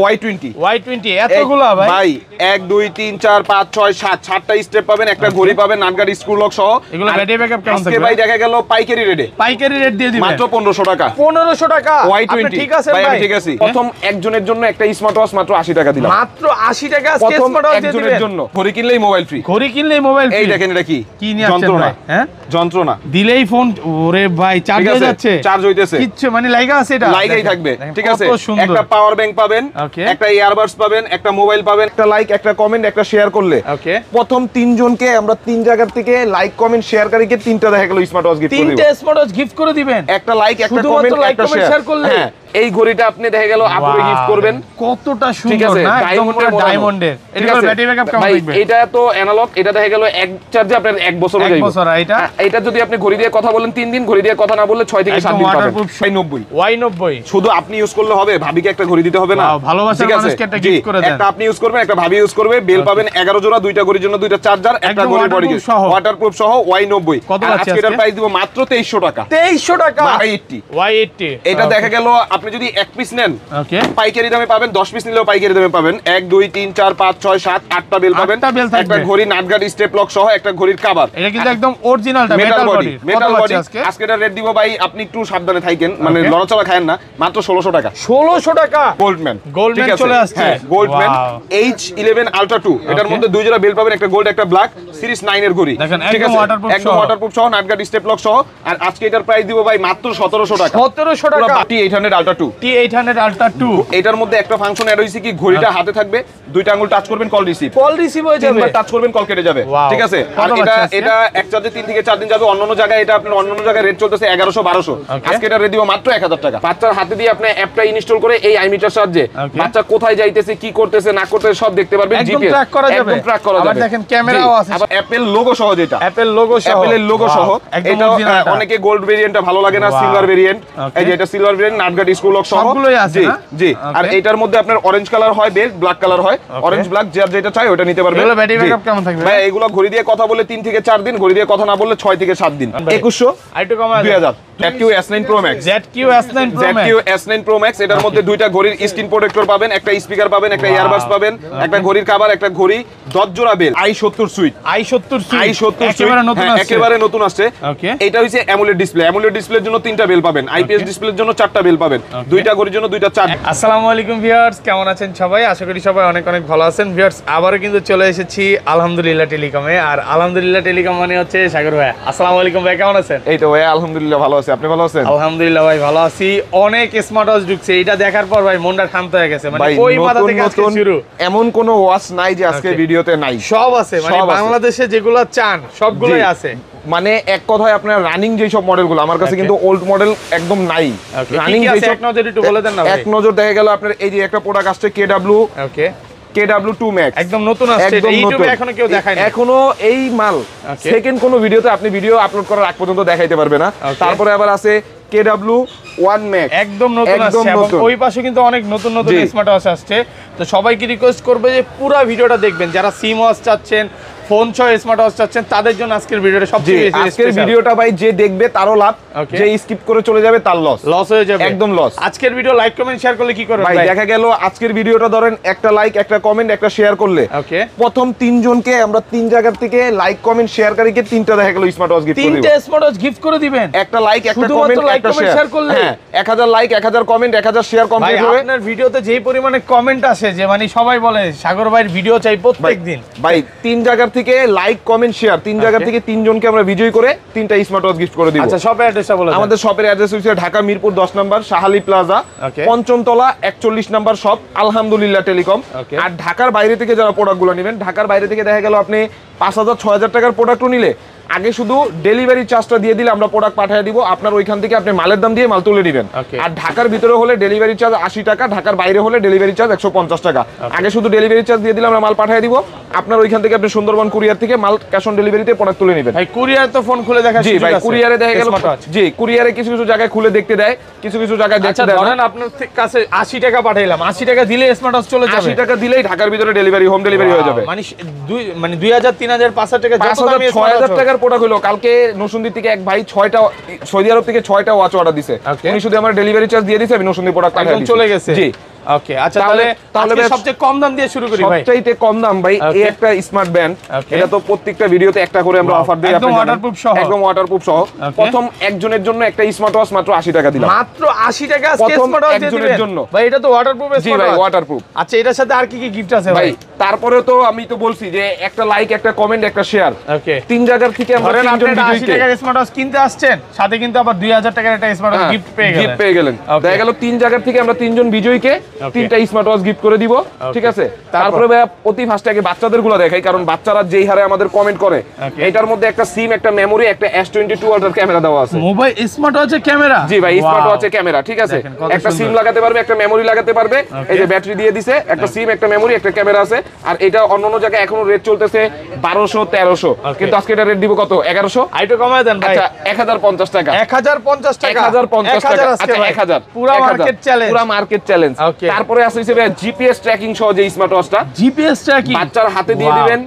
Y20 এতগুলো ভাই 1 2 3 4 5 6 7 7টা step পাবেন, একটা ঘড়ি পাবেন, নাটগাট স্ক্রু লক সহ। এগুলো ব্যাটারি ব্যাকআপ কেমন থাকবে? আজকে ভাই দেখা গেল পাইকারি রেটে দিয়ে দিবেন মাত্র 1500 টাকা। 1500 টাকা Y20 ঠিক আছে ভাই, ঠিক আছে। প্রথম একজনের জন্য একটা স্মার্ট ওয়াচ মাত্র 80 টাকা দিলাম, মাত্র 80 টাকা আজকে স্মার্ট ওয়াচ দিয়ে দিবেন একজনের জন্য। ঘড়ি কিনলেই মোবাইল ফ্রি, এই দেখেন এটা কি নিয়ে আসছেন ভাই? হ্যাঁ যন্ত্রণা দিলেই ফোন, ওরে ভাই চার্জ হয়ে যাচ্ছে, চার্জ হইতেছে কিচ্ছু মানে লাইগা আছে, এটা লাইগাই থাকবে, ঠিক আছে। একটা পাওয়ার ব্যাংক পাবেন, একটা ইয়ারবাডস পাবেন, একটা মোবাইল পাবেন। একটা লাইক, একটা কমেন্ট, একটা শেয়ার করলে প্রথম 3 জনকে আমরা 3 জায়গা থেকে লাইক কমেন্ট শেয়ারকারীকে 3টা দেখা গেল স্মার্ট ওয়াচ গিফট করে দিব। 3টা স্মার্ট ওয়াচ গিফট করে দিবেন, একটা লাইক, একটা কমেন্ট, একটা শেয়ার করলে। হ্যাঁ, এই ঘড়িটা আপনি দেখা গেল আপুরে গিফট করবেন, কতটা সুন্দর না, একদম ডায়মন্ডের। এটা ব্যাটারি ব্যাকআপ কেমন থাকবে? এটা তো অ্যানালগ, এটা দেখা গেল এক চার্জে আপনার 1 বছর হয়ে যাবে। এটা যদি আপনি ঘড়ি দিয়ে কথা বলেন 3 দিন, ঘড়ি দিয়ে কথা না বললে 6 থেকে 7 দিন পাবেন। Y90 শুধু আপনি ইউজ করলে হবে, ভাবিকে একটা ঘড়ি দিতে হবে না। ভালোবাসার মানুষকে একটা গিফট করে দেন। একটা আপনি ইউজ করবেন, একটা ভাবি ইউজ করবে। বেল পাবেন 11 জোড়া, 2টা ঘড়ির জন্য 2টা চার্জার, একটা ঘড়ি বডি কেস, ওয়াটারপ্রুফ সহ Y90। আজকে এটার প্রাইস দিব মাত্র 2300 টাকা। 2300 টাকা Y80। এটা দেখা গেল আপনি যদি এক পিস নেন পাইকারি দামে পাবেন, 10 পিস নিলেও পাইকারি দামে পাবেন। 1 2 3 4 5 6 7 8টা বেল পাবেন, একটা ঘড়ি নাটগাট স্টেপ লক সহ, একটা ঘড়ির কভার। এটা কিন্তু একদম অরিজিনালটা মেটাল বডি। আজকে এটা রেট দিব ভাই, আপনি একটু সাবধানে থাকেন, মানে লড়াচড়া খায়েন না, মাত্র 1600 টাকা। 1600 টাকা গোল্ডম্যান চলে আসছে। হ্যাঁ, গোল্ডম্যান H11 আলট্রা 2। এটার মধ্যে 2 জোড়া বেল পাবেন, একটা গোল্ড, একটা ব্ল্যাক, সিরিজ 9 এর ঘড়ি, ঠিক আছে। একদম ওয়াটারপ্রুফ সহ, নাটগাট স্টেপ লক সহ। আর আজকে এটার প্রাইস দিব ভাই মাত্র 1700 টাকা। 1700 টাকা T800 আলট্রা 2। এটার মধ্যে একটা ফাংশন এড হইছে কি, ঘড়িটা হাতে থাকবে, 2টা আঙ্গুল টাচ করবেন, কল রিসিভ হয়ে যাবে, তিনবার টাচ করবেন কল কেটে যাবে, ঠিক আছে। আর এটা এক চার্জে 3 থেকে 4 দিন যাবে। অন্যান্য জায়গায় এটা আপনার অন্যান্য জায়গায় রেট চলতেছে 1100 1200। আজকে এটা রেট দিব মাত্র 1000 টাকা। বাচ্চার হাতে দিয়ে আপনি অ্যাপটা ইনস্টল করে এই আইমিটার সাহায্যে বাচ্চা কোথায় যাইতেছে, কি করতেছে না করতেছে সব দেখতে পারবেন। জিপিএস ট্র্যাক করা যাবে, দেখেন ক্যামেরাও আছে, আবার অ্যাপেল লোগো সহ, যেটা অ্যাপেল লোগো সহ। এটা অনেকে গোল্ড ভেরিয়েন্টটা ভালো লাগে না, সিলভার ভেরিয়েন্ট। এই যে এটা সিলভার ভেরিয়েন্ট, নাটগাট স্ক্রু লক সহ, জি। আর এটার মধ্যে আপনার অরেঞ্জ কালার হয়, বেল ব্ল্যাক কালার হয়, অরেঞ্জ ব্ল্যাক যার যেটা চাই ওটা নিতে পারবেন। এগুলো ব্যাটারি ব্যাকআপ কেমন থাকবে ভাই? এগুলো ঘড়ি দিয়ে কথা বলে 3 থেকে 4 দিন, ঘড়ি দিয়ে কথা না বললে 6 থেকে 7 দিন। 2100 আইটো কমা 2000। ZQ S9 Pro Max, ZQ S9 Pro Max। এটার মধ্যে 2টা ঘড়ির স্ক্রিন প্রোটেক্টর পাবেন, একটা স্পিকার পাবেন, একটা ইয়ারবাডস পাবেন, একটা ঘড়ির কভার, একটা ঘড়ি, 10 জোড়া বেল। i70 সুইট একেবারে নতুন আসছে। এটা হইছে অ্যামোলেড ডিসপ্লে। অ্যামোলেড ডিসপ্লের জন্য 3টা বেল পাবেন, আইপিএস ডিসপ্লের জন্য 4টা বেল পাবেন, 2টা ঘড়ির জন্য 2টা চার্জ। আসসালামু আলাইকুম ভিউয়ার্স, কেমন আছেন সবাই? আশা করি সবাই অনেক অনেক ভালো আছেন। ভিউয়ার্স, আবারো কিন্তু চলে এসেছি আলহামদুলিল্লাহ টেলিকমে। আর আলহামদুলিল্লাহ টেলিকম মানে হচ্ছে সাগর ভাই। আসসালামু আলাইকুম ভাই, কেমন আছেন? এই তো ভাই আলহামদুলিল্লাহ ভালো আছি, আপনি ভালো আছেন? আলহামদুলিল্লাহ ভাই ভালো আছি। অনেক স্মার্ট ওয়াচ ঢুকছে, এটা দেখার পর ভাই মনটা শান্ত হয়ে গেছে। মানে ওই মাথা থেকে আজকে শুরু, এমন কোন ওয়াচ নাই যে আজকে ভিডিওতে নাই, সব আছে। মানে বাংলাদেশে যেগুলো চান সবগুলোই আছে। মানে এক কথায় আপনার রানিং যেই সব মডেলগুলো আমার কাছে কিন্তু ওল্ড মডেল একদম নাই। রানিং যেই এক নজর একটু বলে দেন না ভাই। এক নজর দেখা গেল আপনার এই যে একটা প্রোডাক্ট আসছে KW2 Max, একদম নতুন আসছে, ইউটিউবে এখনো কেউ দেখায়নি। এখনো এই মাল সেকেন্ড কোন ভিডিওতে আপনি ভিডিও আপলোড করার আগ পর্যন্ত দেখাইতে পারবে না। তারপরে আবার আছে KW1 Max, একদম নতুন আসছে। এবং ওই পাশে কিন্তু অনেক নতুন নতুন স্মার্ট ওয়াচ আসছে। তো সবাইকে রিকোয়েস্ট করবে যে পুরো ভিডিওটা দেখবেন। যারা সিম ওয়াচ চাচ্ছেন, ফোন ছয় স্মার্ট ওয়াচ চাচ্ছেন, তাদের জন্য আজকের ভিডিওটা সবচেয়ে বেশি স্পেশাল। আজকের ভিডিওটা ভাই যে দেখবে তারও লাভ, যে স্কিপ করে চলে যাবে তার লস হয়ে যাবে, একদম লস। আজকের ভিডিও লাইক কমেন্ট শেয়ার করলে কি করবে ভাই? দেখা গেল আজকের ভিডিওটা ধরেন একটা লাইক, একটা কমেন্ট, একটা শেয়ার করলে প্রথম 3 জনকে আমরা 3 জায়গা থেকে লাইক কমেন্ট শেয়ারকারীকে 3টা দেখা গেল স্মার্ট ওয়াচ গিফট করে দিব। 3টা স্মার্ট ওয়াচ গিফট করে দিবেন, একটা লাইক, একটা কমেন্ট, একটা শেয়ার করলে। হ্যাঁ, 1000 লাইক, 1000 কমেন্ট, 1000 শেয়ার কমপ্লিট হবে। আপনার ভিডিওতে যেই পরিমাণে কমেন্ট আসে যে মানে সবাই বলে সাগর ভাইয়ের ভিডিও চাই প্রত্যেকদিন। ভাই 3 জায়গা থেকে লাইক কমেন্ট শেয়ার, 3 জায়গা থেকে 3 জনকে আমরা বিজয়ী করে 3টা স্মার্ট ওয়াচ গিফট করে দিব। আচ্ছা, শপের অ্যাড্রেসটা বলে দেন। আমাদের শপের অ্যাড্রেস হচ্ছে ঢাকা মিরপুর 10 নম্বর শাহালি প্লাজা, 5ম তলা 41 নম্বর শপ আলহামদুলিল্লাহ টেলিকম। আর ঢাকার বাইরে থেকে যারা প্রোডাক্টগুলো নেবেন, ঢাকার বাইরে থেকে দেখা গেল আপনি 5000 6000 টাকার প্রোডাক্টও নিলে আগে শুধু ডেলিভারি চার্জটা দিয়ে দিলে আমরা প্রোডাক্ট পাঠিয়ে দিব। আপনার ওইখান থেকে আপনি মালের দাম দিয়ে মাল তুলে নেবেন। আর ঢাকার ভিতরে হলে ডেলিভারি চার্জ 80 টাকা, ঢাকার বাইরে হলে ডেলিভারি চার্জ 150 টাকা। আগে শুধু ডেলিভারি চার্জ দিয়ে দিলে আমরা মাল পাঠিয়ে দিব। আপনার ওইখান থেকে আপনি সুন্দরবন কুরিয়ার থেকে মাল ক্যাশ অন ডেলিভারিতে প্রোডাক্ট তুলে নেবেন। ভাই কুরিয়ার তো ফোন খুলে দেখা, জি ভাই কুরিয়ারে দেখা গেল, জি কুরিয়ারে কিছু কিছু জায়গায় খুলে দেখতে দেয়, কিছু কিছু জায়গায় দেখতে দেয়। ধরেন আপনার কাছে 80 টাকা পাঠাইলাম, 80 টাকা দিলে স্মার্ট ওয়াচ চলে যাবে। 80 টাকা দিলেই ঢাকার ভিতরে ডেলিভারি, হোম ডেলিভারি হয়ে যাবে। মানে 2000 3000 5000 টাকা, 6000 টাকার প্রোডাক্ট হলো। কালকে নরসিংদী থেকে এক ভাই 6টা, সৌদি আরব থেকে 6টা ওয়াচ অর্ডার দিছে। উনি শুধু আমার ডেলিভারি চার্জ দিয়ে দিয়েছে, আমি নরসিংদী প্রোডাক্ট পাঠিয়ে দিয়েছি, চলে গেছে। জি ওকে আচ্ছা তাহলে সবচেয়ে কম দাম দিয়ে শুরু করি ভাই। সবচাইতে কম দাম ভাই এই একটা স্মার্ট ব্যান্ড, এটা তো প্রত্যেকটা ভিডিওতে একটা করে আমরা অফার দিই, একদম ওয়াটারপ্রুফ সহ, একদম ওয়াটারপ্রুফ সহ। প্রথম একজনের জন্য একটা স্মার্ট ওয়াচ মাত্র 80 টাকা দিলাম, মাত্র 80 টাকা আজকে স্মার্ট ওয়াচ একজনের জন্য ভাই। এটা তো ওয়াটারপ্রুফ স্মার্ট ওয়াচ। জি ভাই ওয়াটারপ্রুফ। আচ্ছা এটার সাথে আর কি কি গিফট আছে ভাই? তারপরে তো আমি তো বলছি যে একটা লাইক, একটা কমেন্ট, একটা শেয়ার, ওকে 3 জায়গার থেকে আমরা তিনজন ভিডিও 80 টাকার স্মার্ট ওয়াচ কিনতে আসছেন, সাথে কিন্তু আবার 2000 টাকার একটা স্মার্ট ওয়াচ গিফট পেয়ে গেলেন। দেখা গেল 3 জায়গার থেকে আমরা তিনজন বিজয়ীকে 3টা স্মার্ট ওয়াচ গিফট করে দিব, ঠিক আছে? তারপরে ভাই অতি ফার্স্ট আগে বাচ্চাদের গুলো দেখাই, কারণ বাচ্চারা যেই হারে আমাদের কমেন্ট করে। এটার মধ্যে একটা সিম, একটা মেমোরি, একটা S22 আল্ট্রা ক্যামেরা দেওয়া আছে। মোবাইল স্মার্ট ওয়াচের ক্যামেরা? জি ভাই স্মার্ট ওয়াচের ক্যামেরা, ঠিক আছে? একটা সিম লাগাতে পারবে, একটা মেমোরি লাগাতে পারবে, এই যে ব্যাটারি দিয়ে দিছে, একটা সিম, একটা মেমোরি, একটা ক্যামেরা আছে। আর এটা অন্যান্য জায়গায় এখনো রেট চলতেছে 1200 1300, কিন্তু আজকে এটা রেট দিব কত? 1100। আইটো কমায় দেন ভাই। আচ্ছা 1050 টাকা। 1050 টাকা। 1050 টাকা। আচ্ছা 1000। পুরো মার্কেট চ্যালেঞ্জ, পুরো মার্কেট চ্যালেঞ্জ। তারপরে আছে হিসেবে জিপিএস ট্র্যাকিং সহ যে স্মার্ট ওয়াচটা, জিপিএস ট্র্যাকিং বাচ্চার হাতে দিয়ে দিবেন।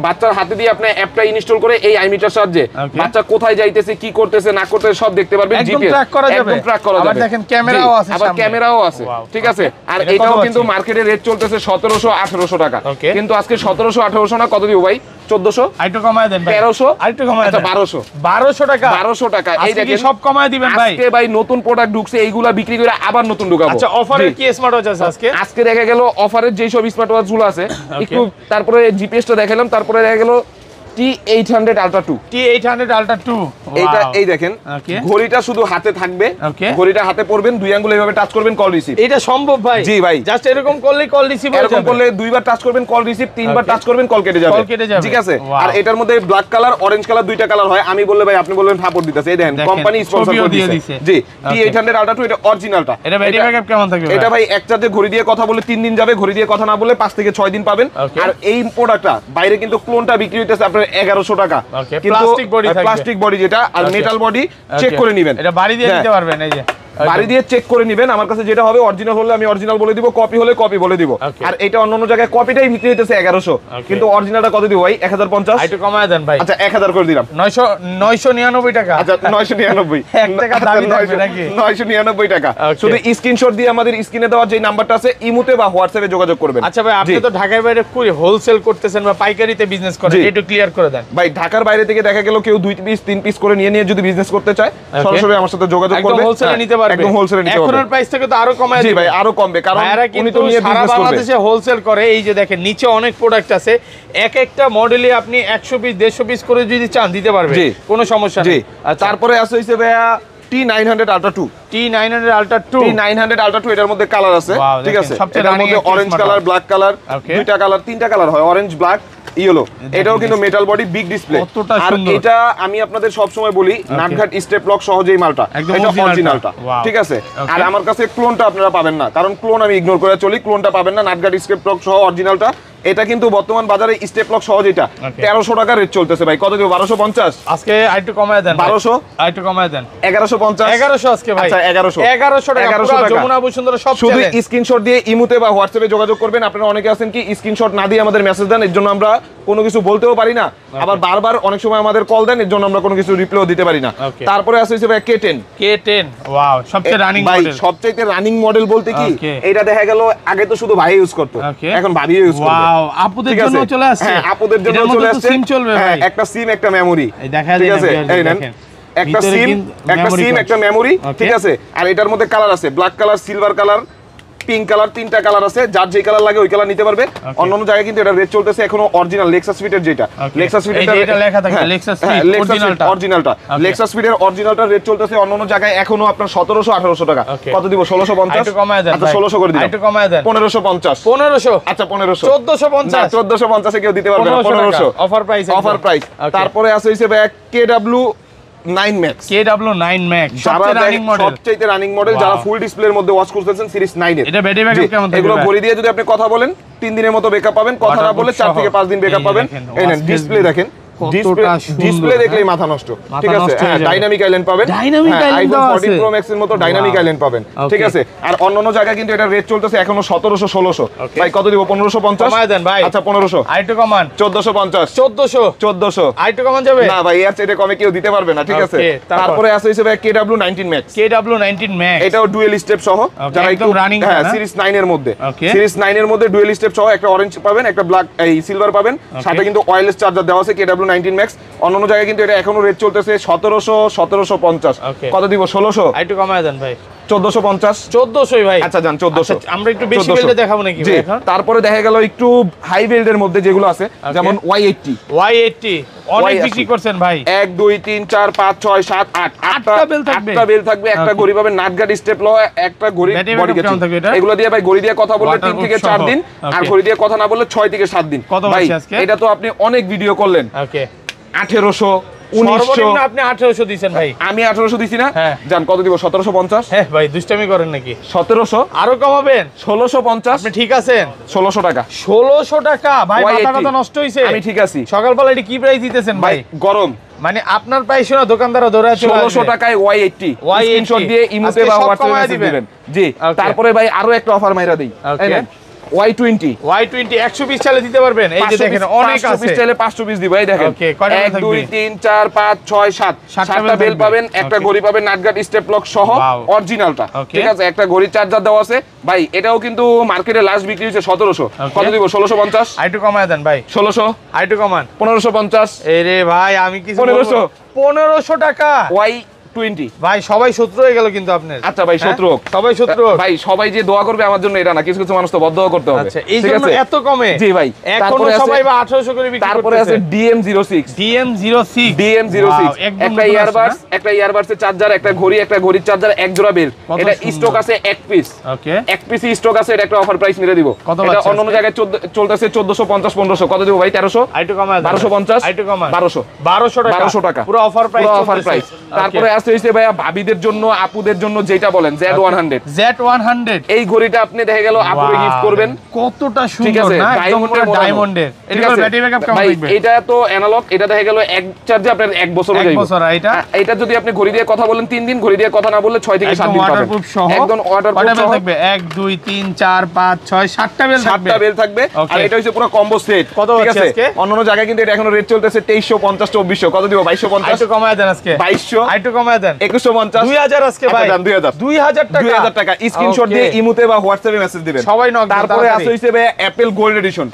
বাচ্চার হাতে দিয়ে আপনি অ্যাপটা ইনস্টল করে এই আইমিটার সাহায্যে বাচ্চা কোথায় যাইতেছে, কি করতেছে না করতেছে সব দেখতে পারবেন। জিপিএস ট্র্যাক করা যাবে, একদম ট্র্যাক করা যাবে। আবার দেখেন ক্যামেরাও আছে, আবার ক্যামেরাও আছে, ঠিক আছে? আর এটাও কিন্তু মার্কেটে রেট চলতেছে 1700 1800 টাকা, কিন্তু আজকে 1700 1800 না, কত দিব ভাই? 1400। আইটো কমায় দেন ভাই। 1300। আইটো কমায় দেন। 1200 টাকা। 1200 টাকা। এই দেখেন সব কমায় দিবেন ভাই। আজকে ভাই নতুন প্রোডাক্ট ঢুকছে, এইগুলা বিক্রি করে আবার নতুন ঢুকাবো। আচ্ছা অফারে কি স্মার্ট ওয়াচ আছে আজকে? আজকে দেখা গেল অফারের যেই সব স্মার্ট ওয়াচ গুলো আছে, একটু তারপরে জিপিএসটা দেখালাম, তারপরে দেখা গেল T800 Ultra 2। T800 Ultra 2 এটা এই দেখেন, ঘড়িটা শুধু হাতে থাকবে, ঘড়িটা হাতে পড়বেন, দুই আঙ্গুল এইভাবে টাচ করবেন, কল রিসিভ। এটা সম্ভব ভাই? জি ভাই, জাস্ট এরকম করলেই কল রিসিভ হয়ে যাবে। এরকম করলে দুইবার টাচ করবেন, কল রিসিভ, তিনবার টাচ করবেন, কল কেটে যাবে, ঠিক আছে? আর এটার মধ্যে ব্ল্যাক কালার, অরেঞ্জ কালার, দুইটা কালার হয়। আমি বললে ভাই, আপনি বলবেন ফাপড় দিতেছে। এই দেখেন কোম্পানি স্পন্সর করে দিয়েছে। জি T800 Ultra 2, এটা অরিজিনালটা। এটা ব্যাটারি ব্যাকআপ কেমন থাকবে? এটা ভাই এক চার্জে ঘড়ি দিয়ে কথা বলে 3 দিন যাবে, ঘড়ি দিয়ে কথা না বলে 5 থেকে 6 দিন পাবেন। আর এই প্রোডাক্টটা বাইরে কিন্তু ক্লোনটা বিক্রি হইতেছে আপনার 1100 টাকা, কিন্তু প্লাস্টিক বডি যেটা, আর মেটাল বডি চেক করে নেবেন। এটা বাড়ি দিয়ে দিতে পারবেন, এই যে বাড়ি দিয়ে চেক করে নেবেন। আমার কাছে যেটা হবে, অরিজিনাল হলে আমি অরিজিনাল বলে দিব, কপি হলে কপি বলে দিব। আর এটা অন্যান্য জায়গায় কপিটাই বিক্রি হইতেছে 1100, কিন্তু অরিজিনালটা কত দিব ভাই? 1050। একটু কমায় দেন ভাই। আচ্ছা 1000 করে দিলাম, 999 টাকা। আচ্ছা 999, 1 টাকা দাবি থাকবে নাকি? 999 টাকা। শুধু স্ক্রিনশট দিয়ে আমাদের স্ক্রিনে দেওয়া যে নাম্বারটা আছে, ইমোতে বা হোয়াটসঅ্যাপে যোগাযোগ করবেন। আচ্ছা ভাই, আপনি তো ঢাকার বাইরে করে হোলসেল করতেছেন বা পাইকারিতে বিজনেস করেন, একটু ক্লিয়ার করে দেন ভাই। ঢাকার বাইরে থেকে দেখা গেল কেউ 2 পিস 3 পিস করে নিয়ে যদি বিজনেস করতে চায়, সরাসরি আমার সাথে যোগাযোগ করবে, একদম হোলসেলে নিতে পারবে, একদম হোলসেলে নিতে পারবে। এখনের প্রাইস থেকে তো আরো কমায় দিবেন। জি ভাই, আরো কমবে, কারণ উনি তো নিয়ে বিজনেস করবে। বাংলাদেশে হোলসেল করে। এই যে দেখেন নিচে অনেক প্রোডাক্ট আছে, এক একটা মডেলে আপনি 100 পিস 150 পিস করে যদি চান দিতে পারবে, কোনো সমস্যা নেই। তারপরে আছে হইছে ভাইয়া T900 Ultra 2। T900 Ultra 2, T900 Ultra 2, এটার মধ্যে কালার আছে, ঠিক আছে? এটার মধ্যে অরেঞ্জ কালার, ব্ল্যাক কালার, দুইটা কালার, তিনটা কালার হয়, অরেঞ্জ, ব্ল্যাক, ইয়েলো। এটাও কিন্তু মেটাল বডি, বিগ ডিসপ্লে। আর এটা আমি আপনাদের সব সময় বলি, নাটঘাট স্টেপ লক সহজেই মালটা, এটা অরিজিনালটা, ঠিক আছে? আর আমার কাছে ক্লোনটা আপনারা পাবেন না, কারণ ক্লোন আমি ইগনোর করে চলি, ক্লোনটা পাবেন না। নাটঘাট স্টেপ লক সহ অরিজিনালটা, এটা কিন্তু বর্তমান বাজারে স্টেপ লক সহজ এটা 1300 টাকা রেট চলতেছে ভাই। কত দিব? 1250 আজকে। আরেকটু কমায় দেন। 1200, আরেকটু কমায় দেন। 1150। 1100 আজকে ভাই। আচ্ছা 1100 টাকা। যমুনা বসুন্ধরা সব শুধু স্ক্রিনশট দিয়ে ইমোতে বা হোয়াটসঅ্যাপে যোগাযোগ করবেন। আপনারা অনেকে আছেন কি স্ক্রিনশট না দিয়ে আমাদের মেসেজ দেন, এর জন্য আমরা কোনো কিছু বলতেও পারি না, আবার বারবার অনেক সময় আমাদের কল দেন, এর জন্য আমরা কোনো কিছু রিপ্লাইও দিতে পারি না। তারপরে আছে ভাই K10। ওয়াও, সবচেয়ে রানিং মডেল। সবচেয়ে রানিং মডেল বলতে কি, এটা দেখা গেল আগে তো শুধু ভাই ইউজ করতো, এখন ভাবি ইউজ করবে। ওয়াও, আপুদের জন্য চলে আসছে। হ্যাঁ, আপুদের জন্য চলে আসছে। সিম চলবে ভাই, একটা সিম, একটা মেমোরি, ঠিক আছে? এই নেন, একটা সিম, একটা মেমোরি, ঠিক আছে? আর এটার মধ্যে কালার আছে, black colour, silver colour, pink colour, তিনটা কালার আছে। যার যে কালার লাগে ওই কালার নিতে পারবে। অন্যান্য জায়গায় কিন্তু এটা রেট চলতেছে এখনো অরিজিনাল লেক্সাস ফিটের, যেটা লেক্সাস ফিটের এটা লেখা থাকে, লেক্সাস ফিট অরিজিনালটা, লেক্সাস ফিটের অরিজিনালটা রেট চলতেছে অন্যান্য জায়গায় এখনো আপনার 1700 1800 টাকা। কত দিব? 1650। একটু কমায় দেন। আচ্ছা 1600 করে দিলাম। একটু কমায় দেন। 1550। 1500। আচ্ছা 1500। 1450। 1450 এ কেউ দিতে পারবে না। 1500 অফার প্রাইস, অফার প্রাইস। তারপরে আছে হইছে ভাই KW9 Max। KW9 Max সবচেয়ে রানিং মডেল, যারা ফুল ডিসপ্লের মধ্যে ওয়াচ করতেছেন সিরিজ 9 এর। এটা ব্যাটারি ব্যাকআপ কেমন থাকবে? এগুলো ঘড়ি দিয়ে যদি আপনি কথা বলেন 3 দিনের মতো ব্যাকআপ পাবেন, কথা না বলে 4 থেকে 5 দিন ব্যাকআপ পাবেন। এই নেন ডিসপ্লে দেখেন, ডিসপ্লে দেখলেই মাথা নষ্ট। ঠিক আছে, হ্যাঁ ডাইনামিক আইল্যান্ড পাবেন, আইফোন 14 প্রো ম্যাক্স এর মতো ডাইনামিক আইল্যান্ড পাবেন। ঠিক আছে, আর অন্যান্য জায়গায় কিন্তু এটা রেট চলতেছে এখনো 1700 1600। ভাই কত দিব? 1550 কমায় দেন ভাই। আচ্ছা 1500 আইটু কমান 1450 1400 আইটু কমান যাবে না ভাই, এর চেয়ে কমে কেউ দিতে পারবে না। ঠিক আছে, তারপরে আছে হইছে ভাই KW19 Max। KW19 Max এটাও ডুয়েল স্টেপ সহ, যারা একটু রানিং, হ্যাঁ সিরিজ 9 এর মধ্যে, সিরিজ 9 এর মধ্যে ডুয়েল স্টেপ সহ একটা অরেঞ্জ পাবেন, একটা ব্ল্যাক এই সিলভার পাবেন, সাথে কিন্তু ওয়্যারলেস চার্জার দেওয়া আছে KW19 Max। অন্যান্য জায়গায় কিন্তু এটা এখনো রেট চলতেছে 1700 1750। কত দিব? 1600 আইটু কমায় দেন ভাই। 1450 1400 ভাই। আচ্ছা জান 1400। আমরা একটু বেশি বিল্ডে দেখাবো নাকি ভাই এখন? তারপরে দেখা গেল একটু হাই বিল্ডের মধ্যে যেগুলো আছে, যেমন Y80 অনেক বিক্রি করছেন ভাই। 1 2 3 4 5 6 7 8 আটটা বেল থাকবে, আটটা বেল থাকবে, একটা ঘড়ি পাবেন নাটগার্ড স্টেপ ল, একটা ঘড়ি বডি গেছে। এগুলো দিয়ে ভাই ঘড়ি দিয়ে কথা বললে 3 থেকে 4 দিন, আর ঘড়ি দিয়ে কথা না বললে 6 থেকে 7 দিন। ভাই এটা তো আপনি অনেক ভিডিও করলেন। ওকে 1800 1900 আপনি 1800 দিবেন ভাই। আমি 1800 দিছি না? জান কত দিব? 1750। হ্যাঁ ভাই দুষ্টামি করেন নাকি? 1700 আরো কমাবেন? 1650। আপনি ঠিক আছেন? 1600 টাকা। 1600 টাকা ভাই, মাথা কথা নষ্ট হইছে। আমি ঠিক আছি। সকালবেলা এটা কি প্রাইস দিতেছেন ভাই? গরম মানে আপনার প্রাইস না দোকানদাররা ধরে আছে 1600 টাকায় Y80 স্ক্রিনশট দিয়ে ইমোতে বা হোয়াটসঅ্যাপে মেসেজ দিবেন। জি, তারপরে ভাই আরো একটা অফার মাইরা দেই। Y20 100 পিস চালে দিতে পারবেন। এই যে দেখেন অনেক আছে, 500 পিস চালে 500 পিস দিব। এই দেখেন 1 2 3 4 5 6 7 7টা বেল পাবেন, একটা ঘড়ি পাবেন নাটগার্ড স্টেপ লক সহ অরিজিনালটা। ঠিক আছে, একটা ঘড়ি চার্জার দেওয়া আছে ভাই। এটাও কিন্তু মার্কেটে লাস্ট বিক্রি হচ্ছে 1700। কত দিব? 1650। আইটু কমায় দেন ভাই। 1600 আইটু কমান 1550। এরে ভাই আমি কিছু 1500 টাকা। Y20 ভাই সবাই শত্রু হয়ে গেল কিন্তু আপনার। আচ্ছা ভাই শত্রু হোক, সবাই শত্রু হোক ভাই, সবাই যে দোয়া করবে আমার জন্য এটা না, কিছু কিছু মানুষ তো বদ্ধ করতে হবে। আচ্ছা এই জন্য এত কমে? জি ভাই। এখনো সবাই 1800 করে বিক্রি করতেছে। তারপরে আছে DM06 একটা ইয়ারবাডস এর চার্জার, একটা ঘড়ির চার্জার, এক জোড়া বেল। এটা স্টক আছে এক পিস। ওকে এক পিস স্টক আছে, এটা একটা অফার প্রাইস মেরে দিব। এটা অন্যান্য জায়গায় চলতেছে 1450 1500। কত দিব ভাই? 1300। আইটু কমায় 1250। আইটু কমায় 1200 টাকা পুরো অফার প্রাইস। তারপরে আছে হইছে ভাইয়া ভাবিদের জন্য, আপুদের জন্য যেটা বলেন Z100 এই ঘড়িটা আপনি দেখে গেল আপুরে গিফট করবেন। কতটা সুন্দর না, একদম ডায়মন্ডের। এটা ব্যাটারি ব্যাকআপ কেমন থাকবে? এটা তো অ্যানালগ, এটা দেখে গেল এক চার্জে আপনার 1 বছর যাবে। 1 বছর। এটা যদি আপনি ঘড়ি দিয়ে কথা বলেন 3 দিন, ঘড়ি দিয়ে কথা না বললে 6 থেকে 7 দিন পাবেন। একদম ওয়াটারপ্রুফ সহ থাকবে। 1 2 3 4 5 6 7টা বেল থাকবে। 7টা বেল থাকবে। আর এটা হচ্ছে পুরো কম্বো সেট। ঠিক আছে, অন্যান্য জায়গায় কিন্তু এটা এখনো রেট চলতেছে 2350 2400। কত দিব? 2250। আইটু কমায় দেন আজকে। 2200। আইটু কমায় দেন 2150। 2000 আজকে ভাই। 2000 টাকা স্ক্রিনশট দিয়ে ইমোতে বা হোয়াটসঅ্যাপে মেসেজ দিবেন সবাই নক। তারপরে আছে হইছে ভাই Apple gold addition.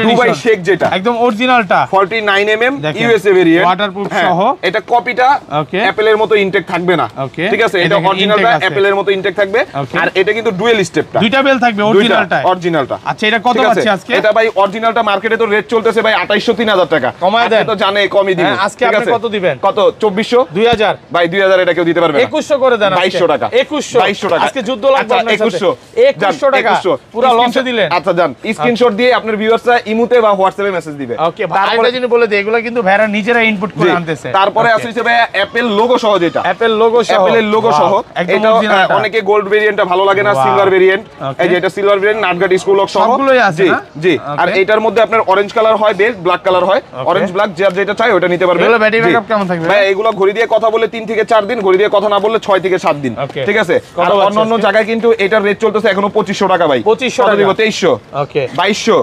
Dubai shake যেটা একদম অরিজিনালটা 49 mm ইউএসএ ভেরিয়েন্ট, ওয়াটারপ্রুফ সহ। এটা কপিটা অ্যাপলের মতো ইনটেক থাকবে না। ঠিক আছে, এটা অরিজিনালটা অ্যাপলের মতো ইনটেক থাকবে। আর এটা কিন্তু ডুয়েল স্টেপটা, দুইটা বেল থাকবে অরিজিনালটা। আচ্ছা এটা কত আছে আজকে? এটা ভাই অরিজিনালটা মার্কেটে তো রেট চলতেছে ভাই 2800 3000 টাকা। কমায় দেন তো জানে কমই দিবেন। আজকে আপনি কত দিবেন? কত? 2400 2000 ভাই 2000 এটা কেউ দিতে পারবে না। 2100 করে দেন। 2200 টাকা। 2200 টাকা আজকে যুদ্ধ লাগবে আপনার সাথে। 2100 টাকা পুরো লঞ্চে দিলেন। আচ্ছা জান স্ক্রিনশট দিয়ে আপনার ভিউয়ার্সরা ইমোতে বা হোয়াটসঅ্যাপে মেসেজ দিবে। ওকে তারপরে যিনি বলে দেয় এগুলো কিন্তু ভাইরা নিজেরা ইনপুট করে আনতেছে। তারপরে আছে ভাই অ্যাপল লোগো সহ যেটা, অ্যাপল লোগো সহ, অ্যাপলের লোগো সহ। এটা অনেকে গোল্ড ভেরিয়েন্টটা ভালো লাগে না, সিলভার ভেরিয়েন্ট। এই যে এটা সিলভার ভেরিয়েন্ট নাটগার্ড স্ক্রু লক সহ সবগুলোই আছে না? জি। আর এটার মধ্যে আপনার অরেঞ্জ কালার হয়, বেল ব্ল্যাক কালার হয়। অরেঞ্জ ব্ল্যাক যার যেটা চাই ওটা নিতে পারবেন। এগুলো ব্যাটারি ব্যাকআপ কেমন থাকবে ভাই? এগুলো ঘড়ি দিয়ে কথা বলে 3 থেকে 4 দিন, ঘড়ি দিয়ে কথা না বললে 6 থেকে 7 দিন। ঠিক আছে, আর অন্যান্য জায়গায় কিন্তু এটার রেট চলতেছে এখনো 2500 টাকা ভাই। 2500 টাকা দিব। 2300। ওকে 2200।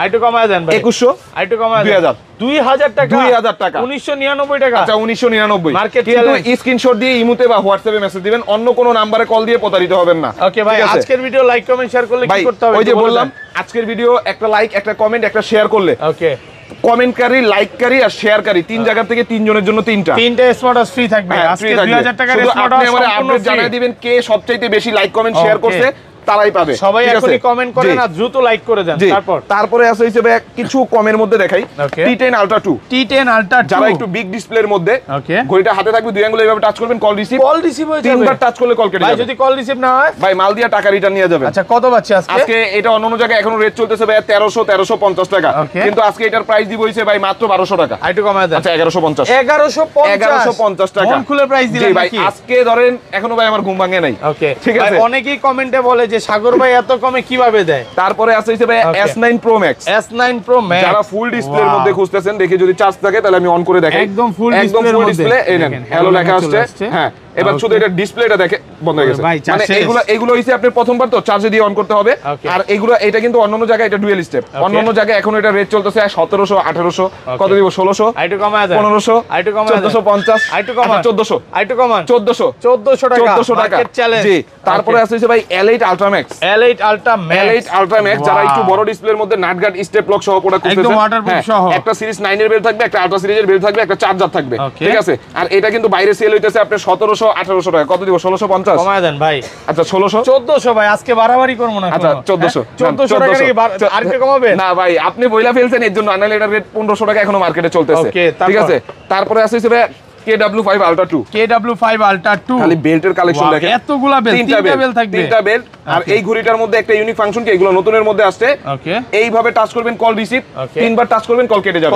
আইটু কমায় দেন ভাই। 2100। আইটু কমায় 2000 2000 টাকা। 2000 টাকা 1999 টাকা। আচ্ছা 1999 মার্কেট কিন্তু স্ক্রিনশট দিয়ে ইমোতে বা হোয়াটসঅ্যাপে মেসেজ দিবেন, অন্য কোনো নম্বরে কল দিয়ে প্রতারিত হবেন না। ওকে ভাই আজকের ভিডিও লাইক কমেন্ট শেয়ার করলে কি করতে হবে? ওই যে বললাম আজকের ভিডিও একটা লাইক, একটা কমেন্ট, একটা শেয়ার করলে, ওকে কমেন্টকারী, লাইককারী আর শেয়ারকারী 3 জায়গা থেকে 3 জনের জন্য 3টা স্মার্ট ওয়াচ ফ্রি থাকবে। আজকে 2000 টাকার স্মার্ট ওয়াচ আপনি আপডেট জানিয়ে দিবেন কে সবচেয়ে বেশি লাইক কমেন্ট শেয়ার করছে, তারাই পাবে। সবাই এখনই কমেন্ট করেন আর দ্রুত লাইক করে দেন। তারপরে আছে হিসেবে কিছু কমের মধ্যে দেখাই T10 Ultra 2। T10 Ultra 2 যারা একটু বিগ ডিসপ্লের মধ্যে, ঘড়িটা হাতে থাকবে, দুই আঙ্গুলে এইভাবে টাচ করবেন, কল রিসিভ হয়ে যাবে। তিনবার টাচ করলে কল কেটে যাবে। ভাই যদি কল রিসিভ না হয় ভাই মাল দিয়া টাকা রিটার্ন নিয়ে যাবেন। আচ্ছা কত পাচ্ছি আজকে? আজকে এটা অন্যান্য জায়গায় এখনো রেট চলতেছে ভাই 1350 টাকা, কিন্তু আজকে এটার প্রাইস দিব হইছে ভাই মাত্র 1200 টাকা। আইটু কমায় দেন। আচ্ছা 1150 1150 টাকা মন খুলে প্রাইস দিলেন ভাই। আজকে ধরেন এখনো ভাই আমার ঘুম ভাঙে নাই। ওকে ঠিক আছে, অনেকেই কমেন্টে বলে যে সাগর ভাই এত কমে কিভাবে দেয়? তারপরে আছে হচ্ছে ভাই S9 Pro Max। S9 Pro Max যারা ফুল ডিসপ্লের মধ্যে খুঁজতেছেন, দেখি যদি চার্জ থাকে তাহলে আমি অন করে দেখাই। একদম ফুল ডিসপ্লে, এই নেন হ্যালো লেখা আসছে। হ্যাঁ, এবার শুধু এটা ডিসপ্লেটা দেখে বন্ধ হয়ে গেছে। মানে এগুলো হইছে আপনি প্রথমবার তো চার্জে দিয়ে অন করতে হবে। আর এটা কিন্তু অন্যান্য জায়গায় এটা ডুয়াল স্টেপ, অন্যান্য জায়গায় এখন এটা রেট চলতেছে 1700 1800 কত দিব 1600 আইটু কমায় দেন 1500 আইটু কমায় 1450 আইটু কমায় 1400 আইটু কমায় 1400 টাকা 1400 টাকা জি। তারপরে আছে ভাই L8 Ultra Max। L8 Ultra Max L8 Ultra Max যারা একটু বড় ডিসপ্লের মধ্যে নাট গার্ড স্টেপ লক সহ প্রোডাক্ট খুঁজতেছেন, একদম ওয়াটারপ্রুফ সহ, একটা সিরিজ 9 এর বেল থাকবে, একটা আলট্রা সিরিজের বেল থাকবে, একটা চার্জার থাকবে, ঠিক আছে। আর এটা কিন্তু বাইরে সেল হইতেছে আপনি 1700 1800 টাকা। কত দিব 1650 কমায় দেন ভাই। আচ্ছা 1600 1400 ভাই, আজকে বাড়াবাড়ি করব না। আচ্ছা 1400 1400 টাকা কি আর কি কমাবে না ভাই, আপনি বইলা ফেলছেন এর জন্য। আনালে এটার রেট 1500 টাকা এখনো মার্কেটে চলতেছে, ঠিক আছে। তারপরে আছে ভাই KW5 Ultra 2। KW5 Ultra 2 খালি বেল্টের কালেকশন দেখেন, এতগুলা বেল্ট, তিনটা বেল্ট থাকবে, তিনটা বেল্ট। আর এই ঘড়িটার মধ্যে একটা ইউনিক ফাংশন কি, এগুলো নতুনের মধ্যে আসছে। ওকে, এইভাবে টাচ করবেন কল রিসিভ, তিনবার টাচ করবেন কল কেটে যাবে,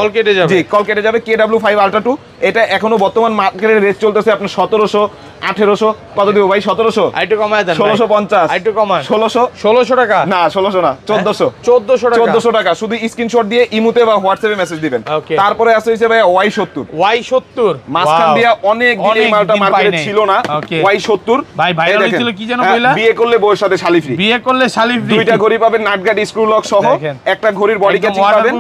জি কল কেটে যাবে। KW5 Ultra 2 এটা এখনো বর্তমান মার্কেটের রেট চলতেছে আপনার 1700 1800 কত দিব ভাই 1700 আইটু কমায় দেন 1650 আইটু কমান 1600 টাকা না 1600 না 1400 টাকা। শুধু স্ক্রিনশট দিয়ে ইমোতে বা হোয়াটসঅ্যাপে মেসেজ দিবেন। তারপরে আছে হইছে ভাই Y70 মাসখান দিয়া অনেক দিন এই মালটা মার্কেটে ছিল না। Y70 ভাই ভাইরাল ছিল কি জানো কইলা, বিয়ে করলে বউয়ের সাথে শালি ফ্রি, বিয়ে করলে শালি ফ্রি, দুইটা ঘড়ি পাবেন নাট গার্ড স্ক্রু লক সহ, একটা ঘড়ির বডি ক্যাচিং পাবেন,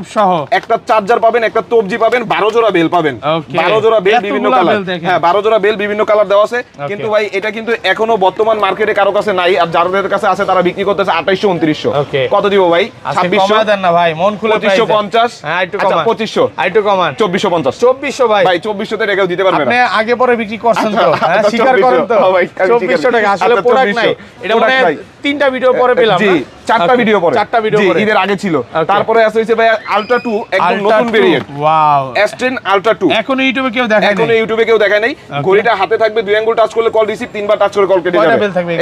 একটা চার্জার পাবেন, একটা তবজি পাবেন, 12 জোড়া বেল পাবেন, 12 জোড়া বেল বিভিন্ন কালার, হ্যাঁ 12 জোড়া বেল বিভিন্ন কালার দেওয়া আছে। কিন্তু ভাই এটা কিন্তু এখনো বর্তমান মার্কেটে কারো কাছে নাই, আর যাদের কাছে আছে তারা বিক্রি করতেছে 2800 2900। কত দিব ভাই 2600 দেন না ভাই, মন খুলে 2550 হ্যাঁ আইটু আচ্ছা কমান 2500 আইটু কমান 2450 ভাই ভাই 2400 তে রেখেও দিতে পারবেন না, আপনি আগে পরে বিক্রি করছেন তো, হ্যাঁ স্বীকার করেন তো 2400 টাকা আসলে প্রোডাক্ট নাই, এটা মানে তিনটা ভিডিও পরে পেলাম জি, চারটা ভিডিও পরে ঈদের আগে ছিল। তারপরে আছে হইছে ভাই আলট্রা 2 একদম নতুন ভেরিয়েন্ট, ওয়াও S10 Ultra 2 এখনো ইউটিউবে কেউ দেখায় নাই। ঘড়িটা হাতে থাকবে, দুই আঙ্গুল টাচ করলে কল রিসিভ, তিনবার টাচ করে কল কেটে যাবে।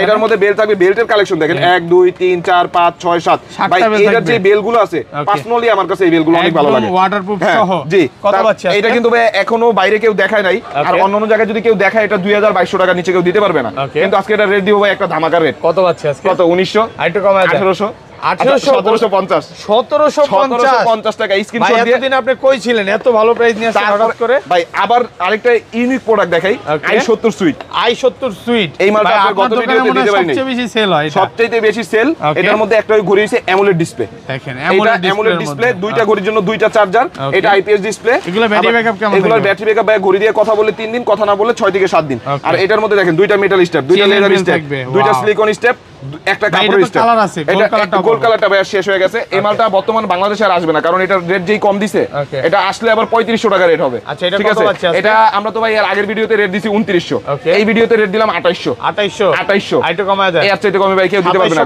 এটার মধ্যে বেল থাকবে, বেল্টের কালেকশন দেখেন 1 2 3 4 5 6 7 ভাই এটার যে বেলগুলো আছে পার্সোনালি আমার কাছে এই বেলগুলো অনেক ভালো লাগে, ওয়াটারপ্রুফ সহ জি। কত পাচ্ছেন এটা কিন্তু ভাই এখনো বাইরে কেউ দেখায় নাই, আর অন্যান্য জায়গায় যদি কেউ দেখায় এটা 2200 টাকা নিচে কেউ দিতে পারবে না। কিন্তু আজকে এটা রেট দিব ভাই একটা ধামাকা রেট। কত পাচ্ছে আজকে? কত 1900 আইটু কমায় 1800 1750 টাকা স্ক্রিনশট দিয়ে। এতদিন আপনি কই ছিলেন, এত ভালো প্রাইস নিয়ে আসছেন হঠাৎ করে ভাই। আবার আরেকটা ইউনিক প্রোডাক্ট দেখাই, i70 সুইট। এই মালটা আপনার গত ভিডিওতে দিতে পারিনি, সবচেয়ে বেশি সেল হয়, সবচেয়ে বেশি সেল। এটার মধ্যে একটা ঘড়ি হইছে অ্যামোলেড ডিসপ্লে, দেখেন অ্যামোলেড ডিসপ্লে, দুইটা ঘড়ির জন্য দুইটা চার্জার, এটা আইপিএস ডিসপ্লে। এগুলো ব্যাটারি ব্যাকআপ কেমন? এগুলোর ব্যাটারি ব্যাকআপ ভাই ঘড়ি দিয়ে কথা বলে 3 দিন, কথা না বলে 6 থেকে 7 দিন। আর এটার মধ্যে দেখেন দুইটা মেটাল স্টেপ, দুইটা লেদার স্টেপ, দুইটা সিলিকন স্টেপ, একটা কাপড়ের স্টেপ। এটা গোল্ড কালারটা ভাই শেষ হয়ে গেছে। এই মালটা বর্তমান বাংলাদেশে আর আসবে না, কারণ এটার রেট যেই কম দিছে, এটা আসলে আবার 3500 টাকা রেট হবে। ঠিক আছে, এটা আমরা তো ভাই এর আগের ভিডিওতে রেট দিছি 2900, এই ভিডিওতে রেট দিলাম 2800 আইটু কমায় দেয়, এর চাইতে কমে ভাই কেউ দিতে পারবে না।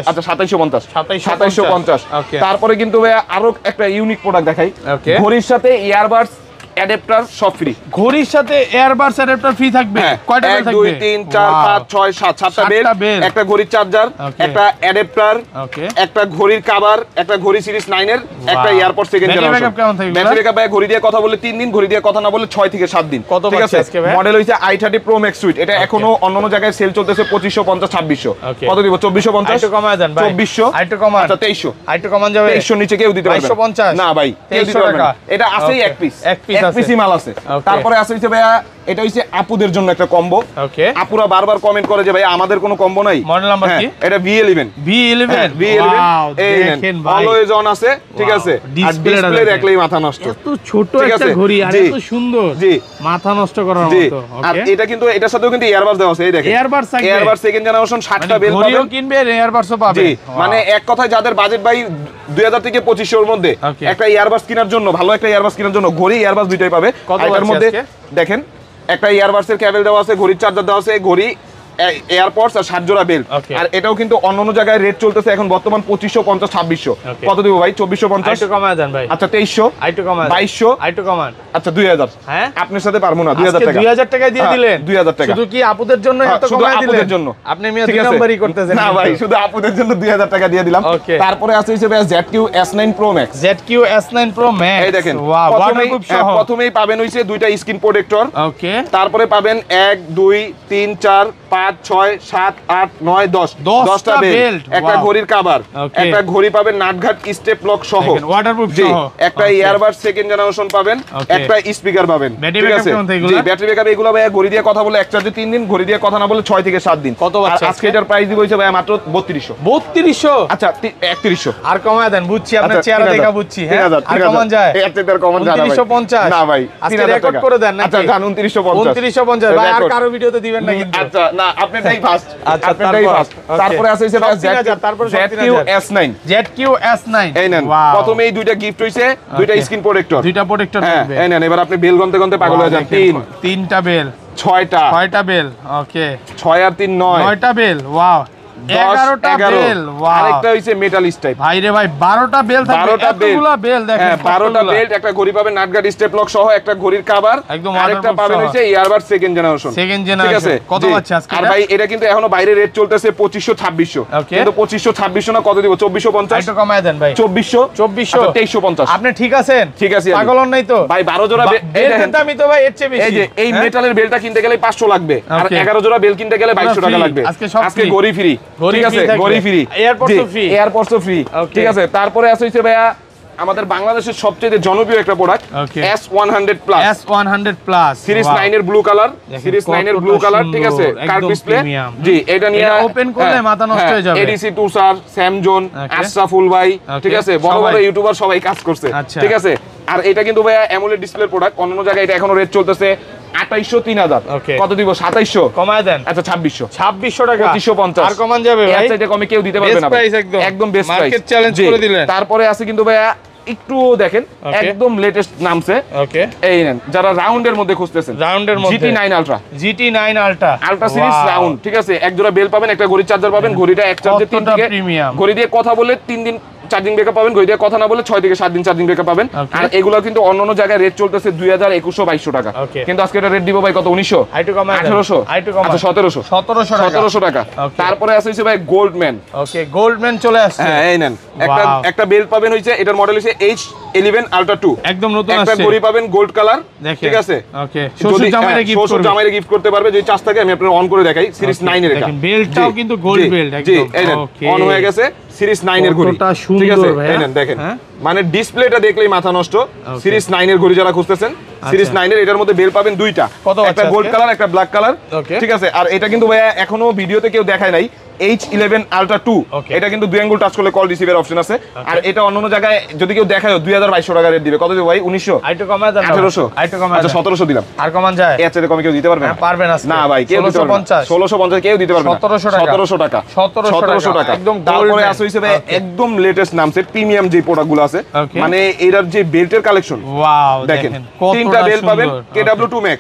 আচ্ছা 2750 তারপরে কিন্তু ভাই আরো একটা ইউনিক প্রোডাক্ট দেখাই, ঘড়ির সাথে ইয়ারবাডস অ্যাডাপ্টার সব ফ্রি। ঘড়ির সাথে এয়ারবাডস অ্যাডাপ্টার ফ্রি থাকবে। কয়টা বেল থাকবে? 1 2 3 4 5 6 7 7টা বেল, একটা ঘড়ির চার্জার, একটা অ্যাডাপ্টার, একটা ঘড়ির কভার, একটা ঘড়ি সিরিজ 9 এর, একটা AirPod second generation. Battery backup ভাই ঘড়ি দিয়ে কথা বলে 3 দিন, ঘড়ি দিয়ে কথা না বলে 6 থেকে 7 দিন। ঠিক আছে, মডেল হইছে i30 Pro Max সুইট। এটা এখনো অন্যান্য জায়গায় সেল চলতেছে 2550 2600। কত দিব? 2450 আইটু কমায় দেন ভাই, 2400 আইটু কমান, আচ্ছা 2300 আইটু কমান যাবে, 2300 নিচে কেউ দিতে পারবে না, 2250 না ভাই কেউ দিতে পারবে না। এটা আছেই এক পিস পিসি মাল আছে। তারপরে আছে হইছে ভাইয়া এটা হইছে আপুদের জন্য একটা কম্বো। আপুরা বারবার কমেন্ট করে যে ভাই আমাদের কোনো কম্বো নাই। মডেল নাম্বার কি? এটা V11 এই দেখেন অলওয়েজ অন আছে, ঠিক আছে। আর ডিসপ্লে দেখলেই মাথা নষ্ট, এত ছোট একটা ঘড়ি আর এত সুন্দর, জি মাথা নষ্ট করার মতো। আর এটা কিন্তু এটার সাথেও কিন্তু এয়ারবাডস দেওয়া আছে, এই দেখেন এয়ারবাডস সেকেন্ড জেনারেশন 60টা বেল পাবেন, ঘড়িও কিনবে এয়ারবাডসও পাবে। জি মানে এক কথায় যাদের বাজেট ভাই 2000 থেকে 2500 এর মধ্যে একটা এয়ারবাডস কেনার জন্য, ভালো একটা এয়ারবাডস কেনার জন্য ঘড়ি এয়ারবাডস দুইটাই পাবে। এটার মধ্যে দেখেন একটা ইয়ারবাডসের কেবল দেওয়া আছে, ঘড়ির চার্জার দেওয়া আছে, ঘড়ি এয়ারপডস আর 7 জোড়া বেল্ট। আর এটাও কিন্তু অন্যান্য জায়গায় রেট চলতেছে এখন বর্তমান 2550 2600। কত দিব ভাই? 2450 আইটু কমায় দেন ভাই, আচ্ছা 2300 আইটু কমায়, 2200 আইটু কমান, আচ্ছা 2000। হ্যাঁ আপনার সাথে পারবো না, 2000 টাকা, 2000 টাকা দিয়ে দিলেন, 2000 টাকা শুধু কি আপুদের জন্য এত কমায় দিলেন? আপুদের জন্য আপনি মিয়া দুই নাম্বারই করতেছেন না ভাই, শুধু আপুদের জন্য 2000 টাকা দিয়ে দিলাম। তারপরে আছে হইছে ভাই ZQ S9 Pro Max, ZQ S9 Pro Max, এই দেখেন প্রথমেই পাবেন হইছে দুইটা স্ক্রিন প্রোটেক্টর, ওকে। তারপরে পাবেন 1 2 3 4 5 6 7 8 9 10 10টা বেল্ট, একটা ঘড়ির কভার, একটা ঘড়ি পাবেন নাটঘাট স্টেপ লক সহ, ওয়াটারপ্রুফ জি, সহ, একটা ইয়ারবাড সেকেন্ড জেনারেশন পাবেন, একটা স্পিকার পাবেন, ঠিক আছে জি। ব্যাটারি ব্যাকআপ এগুলো ভাই ঘড়ি দিয়ে কথা বলে এক চার্জে 3 দিন, ঘড়ি দিয়ে কথা না বলে 6 থেকে 7 দিন। কত আর বাচ্চা আজকে এটার প্রাইস দিব হইছে ভাই মাত্র 3200। 3200? আচ্ছা 3100 আর কমায় দেন, বুঝছি আপনার চেহারা দেখা বুঝছি। হ্যাঁ, আর কমান যায়? এর চেয়ে আর কমান যায় না ভাই। 2950 না ভাই, আজকে রেকর্ড করে দেন নাকি? আচ্ছা জান 2950। 2950 ভাই, আর কারো ভিডিওতে দিবেন না কিন্তু। আচ্ছা না, আপনারটাই ফার্স্ট। আচ্ছা, আপনারটাই ফার্স্ট। তারপরে আছে হইছে ভাই ZQ S9। ZQ S9 এই নেন, প্রথমে এই দুইটা গিফট হইছে, দুইটা স্ক্রিন প্রোটেক্টর, দুইটা প্রোটেক্টর হ্যাঁ থাকবে। এই নেন। এবার আপনি বেল গন্তে গন্তে পাগল হয়ে যান। 3টা বেল, 6টা 6টা বেল, ওকে, 6 আর 3 9, 9টা বেল, ওয়াও, 11টা বেল, ওয়াও। আরেকটা হইছে মেটালিস টাইপ। ভাই রে ভাই, 12টা বেল থাকবে, 12টা এতগুলা বেল দেখেন। হ্যাঁ 12টা বেল্ট, একটা ঘড়ি পাবেন নাটঘাট স্টেপ লক সহ, একটা ঘড়ির কভার, একদম আরেকটা পাবেন হইছে ইয়ারবাড সেকেন্ড জেনারেশন। ঠিক আছে, কত বাচ্চা আজকে? আর ভাই এটা কিন্তু এখনো বাইরে রেট চলতেছে 2500 2600, কিন্তু 2500 2600 না, কত দিব? 2450। একটু কমায় দেন ভাই। 2400 2400 2350। আপনি ঠিক আছেন? ঠিক আছে, পাগল হন নাই তো ভাই? 12 জোড়া বেল কিনতে আমি তো ভাই এর চেয়ে বেশি। এই যে এই মেটালের বেলটা কিনতে গেলে 500 লাগবে, আর Okay. 11 জোড়া বেল কিনতে গেলে 2200 টাকা লাগবে। আজকে ঘড়ি ফ্রি, ঠিক আছে, ঘড়ি ফ্রি, এয়ারপোর্টও ফ্রি, এয়ারপোর্টও ফ্রি, ঠিক আছে। তারপরে আছে হইছে ভাইয়া আমাদের বাংলাদেশের সবচেয়ে জনপ্রিয় একটা product S100 plus, S100 plus series 9 এর ব্লু কালার, সিরিজ 9 এর ব্লু কালার, ঠিক আছে, কার্ভ ডিসপ্লে, জি। এটা নিয়ে ওপেন করলে মাথা নষ্ট হয়ে যাবে। এডিসি টুসার, স্যামজন, আশরাফুল ভাই, ঠিক আছে, বড় বড় ইউটিউবার সবাই কাজ করছে, ঠিক আছে। আর এটা কিন্তু ভাইয়া অ্যামোলেড ডিসপ্লে প্রোডাক্ট। অন্য জায়গায় এটা এখনো রেট চলতেছে 2800 3000। কত দিব? 2700 কমায় দেন। আচ্ছা 2600 টাকা, 2550। আর কমান যাবে ভাই? এটা কমে কেউ দিতে পারবে না ভাই, একদম বেস্ট প্রাইস, মার্কেট চ্যালেঞ্জ করে দিলেন। তারপরে আছে কিন্তু ভাইয়া একটু দেখেন, একদম লেটেস্ট নামছে, ওকে, এই নেন, যারা রাউন্ডের মধ্যে খুঁজতেছেন, রাউন্ডের মধ্যে GT9 ultra, GT9 ultra series round, ঠিক আছে। এক জোড়া বেল পাবেন, একটা ঘড়ির চার্জার পাবেন, ঘড়িটা এক চার্জে 3 থেকে, ঘড়ি দিয়ে কথা বলে 3 দিন চার্জিং ব্যাকআপ পাবেন, ঘড়ি দিয়ে কথা না বলে 6 থেকে 7 দিন চার্জিং ব্যাকআপ পাবেন। আর এগুলো কিন্তু অন্যান্য জায়গায় রেট চলতেছে 2000 2100 2200 টাকা, কিন্তু আজকে এটা রেট দিব ভাই কত? 1900 1800 আচ্ছা 1700 টাকা। তারপরে আছে হইছে ভাই গোল্ডম্যান, ওকে, গোল্ডম্যান চলে আসছে। হ্যাঁ এই নেন, একটা বেল পাবেন হইছে, এটার মডেল হইছে H11 Ultra 2, একদম নতুন আসছে। একটা ঘড়ি পাবেন গোল্ড কালার, ঠিক আছে, ওকে, শ্বশুর জামাইরে গিফট করতে পারবে। যদি চার্জ থাকে আমি আপনাদের অন করে দেখাই। সিরিজ 9 এর এটা, দেখেন বেলটাও কিন্তু গোল্ড বেল্ট একদম, জি এই নেন, অন হয়ে গেছে, সিরিজ 9 এর ঘড়ি, ঠিক আছে, এই নেন দেখেন, মানে ডিসপ্লেটা দেখলেই মাথা নষ্ট। সিরিজ 9 এর ঘড়ি যারা খুঁজতেছেন, সিরিজ 9 এর, এটার মধ্যে বেল পাবেন দুইটা, একটা গোল্ড কালার, একটা ব্ল্যাক কালার, ঠিক আছে। আর এটা কিন্তু ভাইয়া এখনো ভিডিওতে কেউ দেখায় নাই, H11 Ultra 2, এটা কিন্তু দুই আঙ্গুল টাচ করলে কল রিসিভের অপশন আছে। আর এটা অন্য জায়গায় যদি কেউ দেখায় 2200 টাকা রেট দিবে। কত দিবে ভাই? 1900, 1800, আচ্ছা 1700 দিলাম। আর কমান যায়? এর চেয়ে কমে কেউ দিতে পারবে না? পারবে না, না ভাই, কেউ দিতে পারবে না। 1650 কেউ দিতে পারবে না। 1700 টাকা, একদম। তারপরে আছে হইছে ভাই একদম লেটেস্ট নামছে প্রিমিয়াম যে প্রোডাক্টগুলো আছে, মানে এটার যে বেল্টের কালেকশন, ওয়াও, দেখেন তিনটা বেল্ট পাবেন, KW2 Max,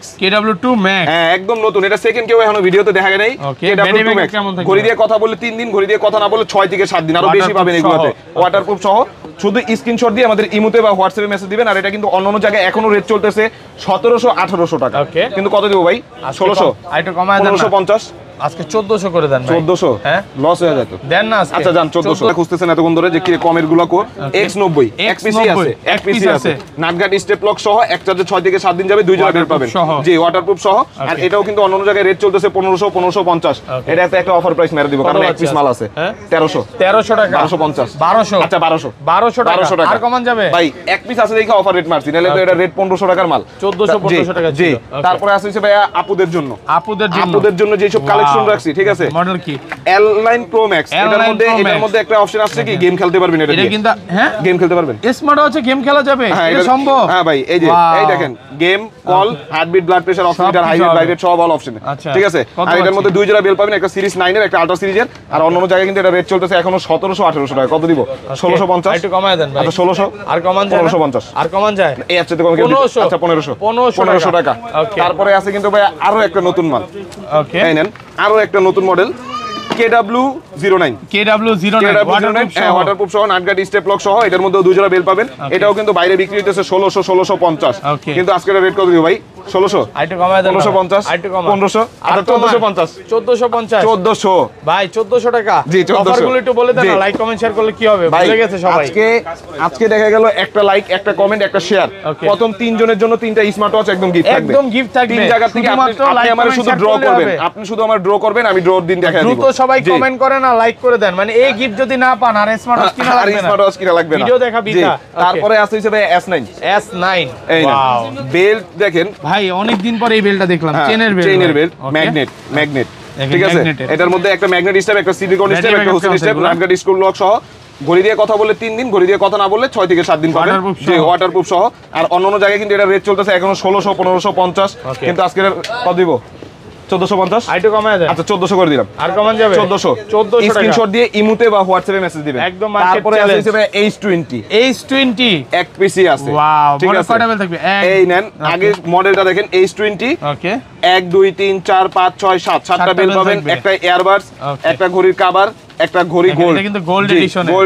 হ্যাঁ একদম নতুন। এটা সেকেন্ড কেউ এখনো ভিডিওতে দেখা যায় নাই। KW2 Max, ঘড়ি দিয়ে কথা বলে 3 দিন, ঘড়ি দিয়ে কথা না বলে 6 থেকে 7 দিন, আরো বেশি পাবেন এগুলোতে, ওয়াটারপ্রুফ সহ। শুধু স্ক্রিনশট দিয়ে আমাদের ইমোতে বা হোয়াটসঅ্যাপে মেসেজ দিবেন। আর এটা কিন্তু অন্যান্য জায়গায় এখনো রেট চলতেছে 1700 1800 টাকা, কিন্তু কত দেব ভাই? 1600, 1550, আজকে 1400 করে দেন ভাই। 1400 হ্যাঁ, লস হয়ে যেত, দেন না আজকে। আচ্ছা জান 1400 খুঁজতেছেন এতক্ষণ ধরে, যে কি কমের গুলো কো X90 এক পিসি আছে, নাটঘাট স্টেপ লক সহ, এক চার্জে 6 থেকে 7 দিন যাবে, দুই জোড়া বেল পাবেন, জি ওয়াটারপ্রুফ সহ। আর এটাও কিন্তু অন্যান্য জায়গায় রেট চলতেছে 1500 1550, এটা একটা অফার প্রাইস মেরে দিব, কারণ এক পিস মাল আছে। 1300 টাকা, 1250, 1200, আচ্ছা 1200 টাকা। আর কমান যাবে ভাই? এক পিস আছে দেখে অফার রেট মারছি, নালে তো এটা রেট 1500 টাকার মাল, 1400 টাকা জি। তারপরে আছে হচ্ছে ভাইয়া আপুদের জন্য যে সব কালেকশন রাখছি, ঠিক আছে। মডেল কি? L9 Pro Max, এটার মধ্যে একটা অপশন আছে কি গেম খেলতে পারবেন, এটা কিন্তু হ্যাঁ গেম খেলতে পারবেন, স্মার্ট হচ্ছে গেম খেলা যাবে, এটা সম্ভব। হ্যাঁ ভাই, এই যে এই দেখেন, game, call, heartbeat, blood pressure, oximeter, high rate, by rate সব অল অপশন, ঠিক আছে। আর এটার মধ্যে দুই জোড়া বেল পাবেন, একটা সিরিজ 9 এর, একটা আল্ট্রা সিরিজের। আর অন্য জায়গায় কিন্তু এটা রেট চলতেছে এখনো 1700 1800 টাকা। কত দিব? 1650, একটু কমায় দেন ভাই। আচ্ছা 1600, আর কমান যায়? 1550, আর কমান যায়? এই আছে তো কম, আচ্ছা 1500 টাকা। তারপরে আছে কিন্তু ভাই আরো একটা নতুন মাল, ওকে এই নেন, আরো একটা নতুন মডেল KW09, ওয়াটারপ্রুফ সহ, নাটঘাট স্টেপ লক সহ। এটার মধ্যে দুই জোড়া বেল পাবেন। এটাও কিন্তু বাইরে বিক্রি হইতেছে 1600 1650, কিন্তু আজকে রেট কত দিব ভাই? 1600 আইটু কমায় দেন 1550 আইটু কমা 1500 আর 1450 1450 1400 ভাই 1400 টাকা জি 1400 অফারগুলো একটু বলে দেন লাইক কমেন্ট শেয়ার করলে কি হবে ভুলে গেছে সবাই আজকে দেখা গেল একটা লাইক একটা কমেন্ট একটা শেয়ার প্রথম 3 জনের জন্য 3টা স্মার্ট ওয়াচ একদম গিফট থাকবে একদম গিফট থাকবে 3 জায়গা থেকে আপনি আমারে শুধু ড্র করবেন আপনি শুধু আমার ড্র করবেন আমি ড্র দিন দেখাই দিব দ্রুত সবাই কমেন্ট করেন আর লাইক করে দেন মানে এই গিফট যদি না পান আর স্মার্ট ওয়াচ কিনা লাগবে না স্মার্ট ওয়াচ কিনা লাগবে না ভিডিও দেখা বিতা তারপরে আছে হিসেবে S9 এই না বেল্ট দেখেন ভাই অনেক দিন পরে এই বেল্টটা দেখলাম চেনের বেল্ট ম্যাগনেট ঠিক আছে এটার মধ্যে একটা ম্যাগনেট স্টেপ একটা সিলিকন স্টেপ একটা হোসেন স্টেপ নাটগার্ড স্ক্রু লক সহ ঘড়ি দিয়ে কথা বলে 3 দিন ঘড়ি দিয়ে কথা না বললে 6 থেকে 7 দিন পাবেন যে ওয়াটারপ্রুফ সহ আর অন্যান্য জায়গায় কিন্তু এটা রেট চলতেছে এখনো 1600 1550 কিন্তু আজকে কত দিব 1450 আইটু কমায় দেন আচ্ছা 1400 করে দিলাম আর কমান যাবে 1400 স্ক্রিনশট দিয়ে ইমোতে বা হোয়াটসঅ্যাপে মেসেজ দিবেন একদম মার্কেট তারপরে আছে হিসেবে H20 এক পিসি আছে ওয়াও ঠিক বড় আছে কয়টা বেল থাকবে এই নেন আগে মডেলটা দেখেন H20 ওকে 1 2 3 4 5 6 7 7টা বেল পাবেন একটা ইয়ারবাডস একটা ঘড়ির কভার একটা ঘড়ি গোল্ড এটা কিন্তু গোল্ড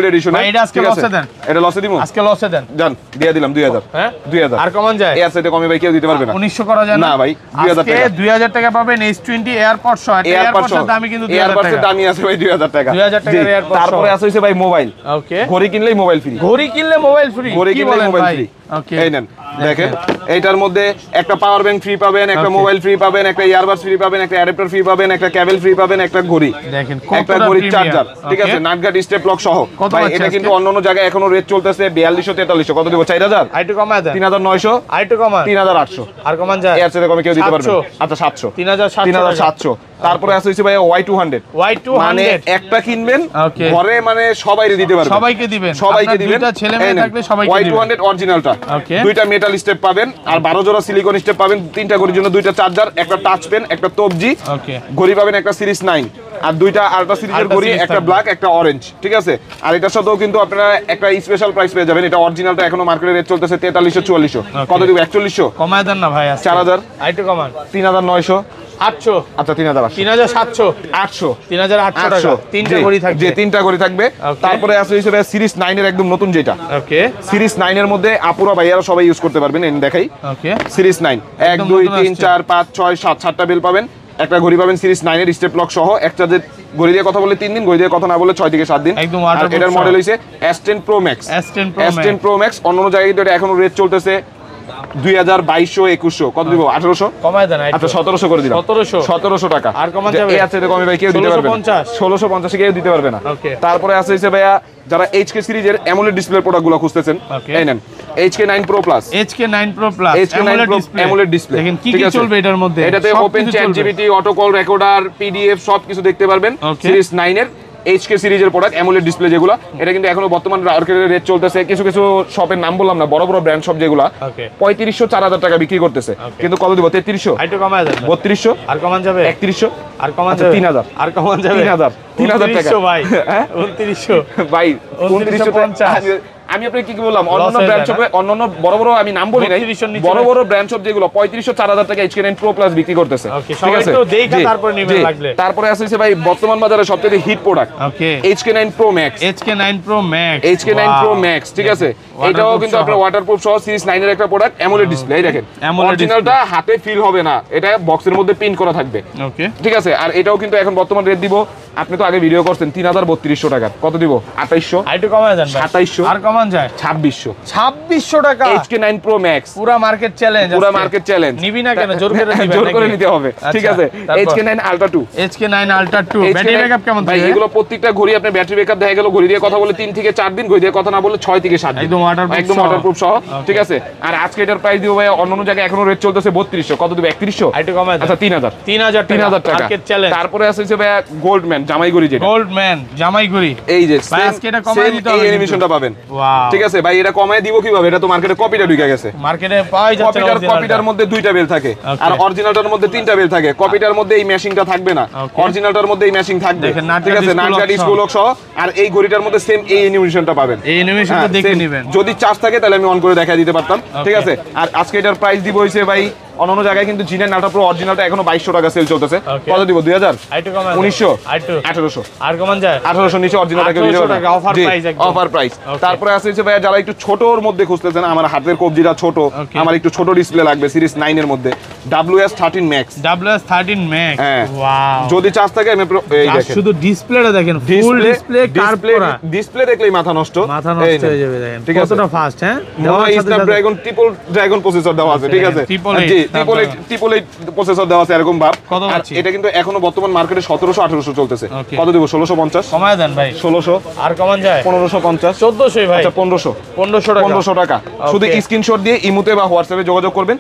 এডিশন ভাই এটা আজকে লসে দেন এটা লসে দিমু আজকে লসে দেন জান দিয়ে দিলাম 2000 হ্যাঁ 2000 আর কমান যায় এই আছে এটা কমে ভাই কেউ দিতে পারবে না 1900 করা যায় না ভাই 2000 টাকা আজকে 2000 টাকা পাবেন S20 এয়ারপড সহ এয়ারপড এর দামই কিন্তু 2000 টাকা এয়ারপডের দামই আছে ভাই 2000 টাকা 2000 টাকার এয়ারপড তারপরে আছে হইছে ভাই মোবাইল ওকে ঘড়ি কিনলেই মোবাইল ফ্রি ঘড়ি কিনলে মোবাইল ফ্রি ঘড়ি কিনলেই মোবাইল ফ্রি ওকে এই নেন দেখেন এইটার মধ্যে একটা পাওয়ার ব্যাংক ফ্রি পাবেন একটা মোবাইল ফ্রি পাবেন একটা ইয়ারবাডস ফ্রি পাবেন একটা অ্যাডাপ্টার ফ্রি পাবেন একটা কেবল ফ্রি পাবেন একটা ঘড়ি দেখেন একটা ঘড়ি চার্জার ঠিক আছে নাটগার্ড স্টেপ লক সহ ভাই এটা কিন্তু অন্যান্য জায়গায় এখনো রেট চলতেছে 4200 4300 কত দিব 4000 আইটু কমায় দেন 3900 আইটু কমান 3800 আর কমান যায় এর সাথে কমে কেউ দিতে পারবে না আচ্ছা 700 3700 তারপরে আছে হইছে ভাই Y200 মানে একটা কিনবেন ঘরে মানে সবাইকে দিতে পারবেন সবাইকে দিবেন দুইটা ছেলে মেয়ে থাকলে সবাইকে দিবেন Y200 অরিজিনালটা দুইটা মেটাল স্টেপ পাবেন আর 12 জোড়া সিলিকন স্টেপ পাবেন তিনটা ঘড়ির জন্য দুইটা চার্জার একটা টাচ পেন একটা তবজি ঘড়ি পাবেন একটা সিরিজ 9 আর দুইটা আলট্রা সিরিজের ঘড়ি একটা ব্ল্যাক একটা অরেঞ্জ ঠিক আছে আর এটার সাথেও কিন্তু আপনারা একটা স্পেশাল প্রাইস পেয়ে যাবেন এটা অরিজিনালটা এখনো মার্কেটে রেট চলতেছে 4300 4400 কত দিব 4100 কমায় দেন না ভাই 4000 আইটু কমান 3900 800 আচ্ছা 3700 3800 টাকা তিনটা ঘড়ি থাকবে যে তিনটা ঘড়ি থাকবে তারপরে আছে হিসেবে সিরিজ 9 এর একদম নতুন যেটা ওকে সিরিজ 9 এর মধ্যে আপুরা ভাইয়ারা সবাই ইউজ করতে পারবেন এনে দেখাই ওকে সিরিজ 9 1 2 3 4 5 6 7 7টা বেল পাবেন একটা ঘড়ি পাবেন সিরিজ 9 এর স্টেপ লক সহ একটা যে ঘড়ি দিয়ে কথা বলে 3 দিন ঘড়ি দিয়ে কথা না বলে 6 থেকে 7 দিন একদম আর এটার মডেল হইছে S10 Pro Max S10 Pro Max অন্য জায়গায় এটা এখনো রেট চলতেছে 2200 2100 কত দিব 1800 কমায় দেন আচ্ছা 1700 করে দিলাম 1700 টাকা আর কমান যাবে এই আছে এটা কমে ভাই কেউ দিতে পারবে না 1650 কেউ দিতে পারবে না তারপরে আছে হইছে ভাইয়া যারা HK সিরিজের অ্যামোলেড ডিসপ্লে প্রোডাক্টগুলো খুঁজতেছেন এই নেন HK9 Pro Plus AMOLED display দেখেন কি কি চলবে এটার মধ্যে এটাতে open chat GPT auto call recorder PDF সবকিছু দেখতে পারবেন সিরিজ 9 এর HK সিরিজের প্রোডাক্ট অ্যামোলেড ডিসপ্লে যেগুলো এটা কিন্তু এখনো বর্তমান মার্কেটে রেট চলতেছে কিছু কিছু শপের নাম বললাম না বড় বড় ব্র্যান্ড শপ যেগুলো 3500 4000 টাকা বিক্রি করতেছে কিন্তু কত দিব 3300 আইটু কমায় দেন 3200 আর কমান যাবে 3100 আর কমান যাবে 3000 আর কমান যাবে 3000 টাকা ভাই 2900 ভাই 2950 আমি আপনাকে কি বললাম অন্যান্য ব্র্যান্ড শপে অন্যান্য বড় বড় আমি নাম বলি নাই বড় বড় ব্র্যান্ড শপ যেগুলো 3500 4000 টাকা HK9 Pro Plus বিক্রি করতেছে ঠিক আছে তো দেখা তারপর নিবেন লাগলে তারপরে আছে ভাই বর্তমান বাজারে সবচেয়ে hit product HK9 Pro Max ঠিক আছে এটাও কিন্তু আপনার ওয়াটারপ্রুফ সহ সিরিজ 9 এর একটা প্রোডাক্ট অ্যামোলেড ডিসপ্লে দেখেন অরিজিনালটা হাতে ফিল হবে না এটা বক্সের মধ্যে প্রিন্ট করা থাকবে ঠিক আছে আর এটাও কিন্তু এখন বর্তমান রেট দিব আপনি তো আগে ভিডিও করছেন 3300 টাকা কত দিব 2800 আইটু কমায় দেন 2700 আর কমান যায় 2600 টাকা HK9 Pro Max পুরো মার্কেট চ্যালেঞ্জ নিবি না কেন জোর করে নিতে হবে ঠিক আছে HK9 Ultra 2 ব্যাটারি ব্যাকআপ কেমন ভাই এগুলো প্রত্যেকটা ঘড়ি আপনি ব্যাটারি ব্যাকআপ দেখা গেল ঘড়ি দিয়ে কথা বলে 3 থেকে 4 দিন ঘড়ি দিয়ে কথা না বলে 6 থেকে 7 দিন একদম ওয়াটারপ্রুফ সহ ঠিক আছে আর আজকে এটার প্রাইস দিব ভাই অন্যান্য জায়গায় এখনো রেট চলতেছে 3200 কত দিব 3100 আইটু কমায় আচ্ছা 3000 টাকা মার্কেট চ্যালেঞ্জ তারপরে আছে ভাই গোল্ডম্যান জামাই ঘড়ি যেটা গোল্ডম্যান জামাই ঘড়ি এই যে আজকে এটা কমায় দিতে হবে এই অ্যানিমেশনটা পাবেন ওয়াও ঠিক আছে ভাই এটা কমায় দিব কিভাবে এটা তো মার্কেটে কপিটা ঢুকে গেছে মার্কেটে পাওয়াই যাচ্ছে কপিটার মধ্যে দুইটা বেল থাকে আর অরিজিনালটার মধ্যে তিনটা বেল থাকে কপিটার মধ্যে এই ম্যাশিংটা থাকবে না অরিজিনালটার মধ্যে এই ম্যাশিং থাকবে ঠিক আছে নাটগার্ড স্কুলক সহ আর এই ঘড়িটার মধ্যে সেম এই অ্যানিমেশনটা পাবেন এই অ্যানিমেশনটা দেখে নেবেন যদি চার্জ থাকে তাহলে আমি অন করে দেখাই দিতে পারতাম ঠিক আছে আর আজকে এটার প্রাইস দিব হইছে ভাই অন্যান্য জায়গায় কিন্তু জিনের নাটা প্রো অরিজিনালটা এখনো 2200 টাকা সেল চলতেছে। কত দিব? 2000, 1900, 1800, আর কমান যায় 1800 নিচে অরিজিনালটা কেউ দিতে পারবে না। অফার প্রাইস একদম অফার প্রাইস। তারপরে আছে হচ্ছে ভাইয়া যারা একটু ছোটর মধ্যে খুঁজতেছেন, আমার হাতের কবজিটা ছোট, আমার একটু ছোট ডিসপ্লে লাগবে, সিরিজ 9 এর মধ্যে WS13 Max। WS13 Max, wow, যদি চার্জ থাকে আমি এই দেখেন শুধু ডিসপ্লেটা দেখেন, ফুল ডিসপ্লে কার্ভ করা, ডিসপ্লে দেখলেই মাথা নষ্ট হয়ে যাবে। দেখেন কতটা ফাস্ট, হ্যাঁ স্ন্যাপড্রাগন ট্রিপল ড্রাগন প্রসেসর দেওয়া আছে, ঠিক আছে, ট্রিপল এইট প্রসেসর দেওয়া আছে এরকম ভাব। আর এটা কিন্তু এখনো বর্তমান মার্কেটে 1700-1800 চলতেছে। কত দিব? 1650। কমায় দেন ভাই, 1600। আর কমান যায় 1550, 1400 ভাই। আচ্ছা 1500 টাকা। শুধু স্ক্রিনশট দিয়ে ইমোতে বা হোয়াটসঅ্যাপে যোগাযোগ করবেন।